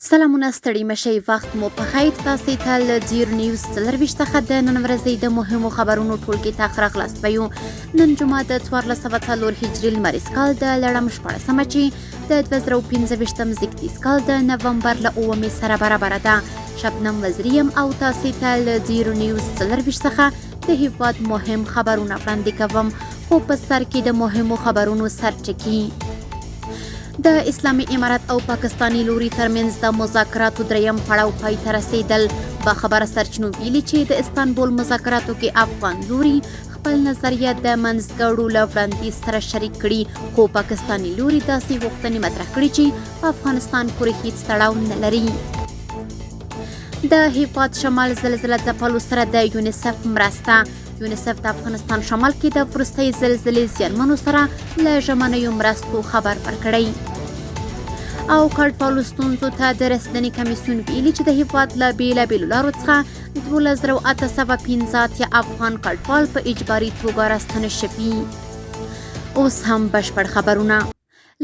سلامونه ستړي مشئ وخت مو په خیر تاسې ته له زیر نیوز 24 څخه د نن ورځې د مهمو خبرونو ټولګي ته راغلاست ویو. نن جمعه د 1404 هجري لمریز کال د لړم 14مه چې د 2015 زیږدیز کال د نومبر له 9 سره برابره ده. شبنم وزریم او تاسې ته له زیر نیوز 24 څخه د هیواد مهم خبرونه وړاندې کوم، خو په سر کې د مهمو خبرونو سرچکي. د اسلامي امارات او پاکستاني لوري ترمنځ د مذاکراتو دریم پړاو پای ته رسیدل. با خبره سرچینو ویلي چې د استنبول مذاکراتو کې افغان لوري خپل نظریه د منځګړو له وړاندیز سره شریک کړي، خو پاکستاني لوري داسې غوښتنې مطرح کړي چې په افغانستان پورې هیڅ تړاو نه لري. د هیواد شمال زلزله ځپلو سره د یونیسف مرسته. یونیسف د افغانستان شمال کې د وروستۍ زلزلې زیانمنو سره له ژمنیو مرستو خبر ورکړی. او کډوالو ستونزو ته د رسیدنې کمیسیون ویلي چې د هیواد له بېلابېلو لارو څخه 12815 افغان کډوال په اجباري توګه راستنه شوي. اوس هم بشپړ خبرونه.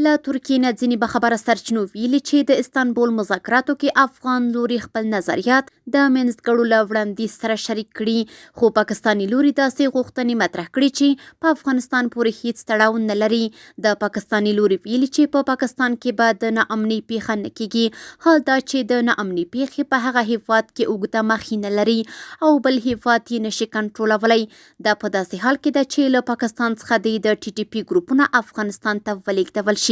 له ترکیې نه ځینې بخبره سرچینو ویلي چې د استنبول مذاکراتو کې افغان لوري خپل نظریات د منځګړو له وړاندیز سره شریک کړي، خو پاکستاني لوري داسې غوښتنې مطرح کړي چې په افغانستان پورې هیڅ تړاو نه لري. د پاکستاني لوري ویلي چې په پاکستان کې به د ناامنۍ پیښه نه کیږي، حال دا چې د ناامنۍ پیښې په هغه هیواد کې اوږده مخینه لري او بل هیواد یې نشي کنټرولولی. دا په داسې حال کې ده چې له پاکستان څخه د TTP ګروپونه افغانستان ته ولېږدول شي.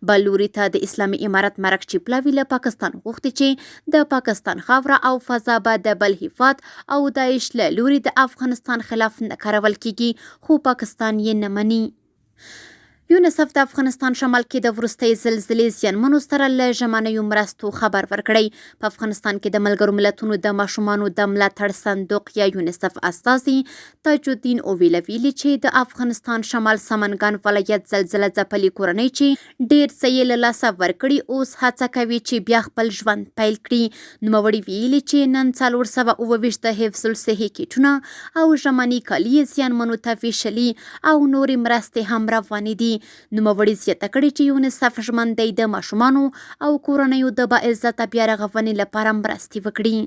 بل لوري ته د اسلامي امارات مرکچی پلاوي له پاکستان غوښتي چې د پاکستان خاوره او فضا به د بل هیواد او داعش له لوري د افغانستان خلاف نه کارول کیږي، خو پاکستان یې نه مني. یونیسف د افغانستان شمال کې د وروستۍ زلزلې زیانمنو سره له ژمنیو مرستو خبر ورکړی. په افغانستان کې د ملګرو ملتونو د ماشومانو د ملاتړ صندوق یا یونیسف استازي تاج الدین اوویله ویلي چې د افغانستان شمال سمنګان ولایت زلزله ځپلې کورنۍ چې ډېر څه یې له لاسه ورکړي اوس هڅه کوي چې بیا خپل ژوند پیل کړي. نوموړي ویلي چې نن 429 د حفظ الصحې کیټونه او ژمني کالي زیانمنو ته ویشلي او نورې مرستې هم روانې دي. نوموړي زیاته کړې چې یونیسف ژمن دی د ماشومانو او کورنیو د باعزته بیا رغونې لپاره مرستې وکړي.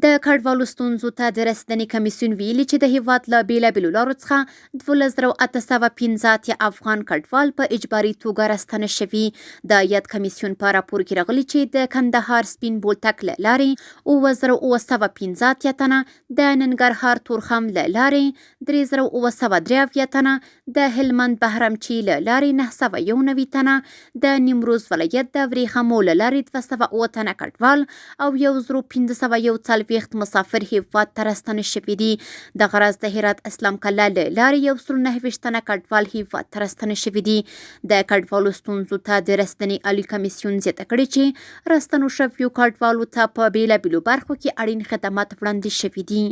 د کډوالو ستونزو ته د رسیدنې کمیسیون ویلي چې د هیواد له بېلابېلو لارو څخه 12815 افغان کډوال په اجباري توګه راستنه شوي. د یاد کمیسیون په راپور کې راغلي چې د کندهار سپین بولتک له لارې 9915 تنه، د ننګرهار تورخم له لارې 3903 تنه، د هلمند بهرمچی له لارې 991 تنه، د نیمروز ولایت د وریښمو له لارې 208 تنه کډوال او 1541 مسافر هیواد ته راستنه شوي دي. دغه راز د هرات اسلام کلا له لارې 129 تنه کډوال هیواد ته راستنه شوي دي. د کډوالو ستونزو ته د رسیدنې عالي کمیسیون زیاته کړې چې راستنو شویو کډوالو ته په بېلابېلو برخو کې اړین خدمات وړاندې شوي دي.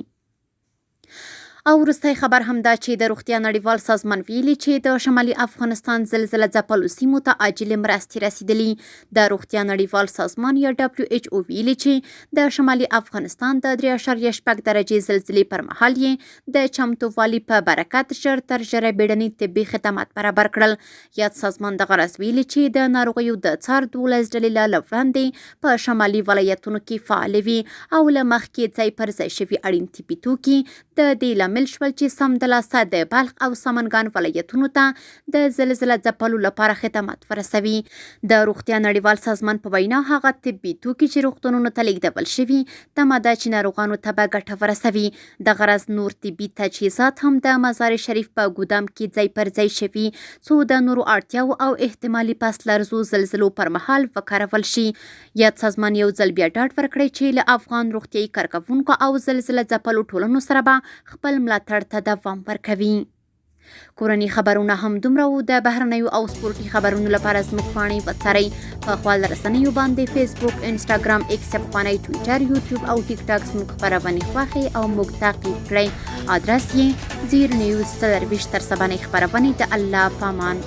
او وروستی خبر هم دا چې د روغتیا نړیوال سازمان ویلي چې د شمالي افغانستان زلزله ځپلو سیمو ته عاجلې مرستې رسیدلي. د روغتیا نړیوال سازمان یا WHO ویلي چې د شمالي افغانستان د 3.8 درجې زلزلې پر مهال یې د چمتووالي په برکت ژر تر ژره بیړني طبي خدمات برابر کړل. یاد سازمان دغه راز ویلي چې د ناروغیو د څار 12 ډلې له وړاندې په شمالي ولایتونو کې فعالې وي او له مخکې ځای پر ځای شوي اړین طبي توکي د دې لامل شول چې سمدلاسه د بلخ او سمنګان ولایتونو ته د زلزله ځپلو لپاره خدمات ورسوي. د روغتیا نړیوال سازمان په وینا هغه طبي توکي چې روغتونونو ته لیږدول شوي تمه ده چې ناروغانو ته به ګټه ورسوي. دغه راز نور طبي تجهیزات هم د مزار شریف په ګودام کې ځای پر ځای شوي څو د نورو اړتیاو او احتمالي پس لرزو زلزلو پر مهال وکارول شي. یاد سازمان یو ځل بیا ډاډ ورکړی چې له افغان روغتیایي کارکوونکو او زلزله ځپلو ټولنو سره به خپل ملاتړ ته دوام ورکوي. کورني خبرونه هم دومره وو. د بهرنیو او سپورټي خبرونو لپاره زموږ پاڼې وڅارئ. په خپل رسنیو باندې فیسبوک، انسټاګرام، ایکس، افغاني، ټویټر، یوټیوب او ټیک ټاک زموږ خبرونه خوښئ او موږ تعقیب کړئ. ادرس یې زیر نیوز 24 تر سبا خبرونه د الله پامان.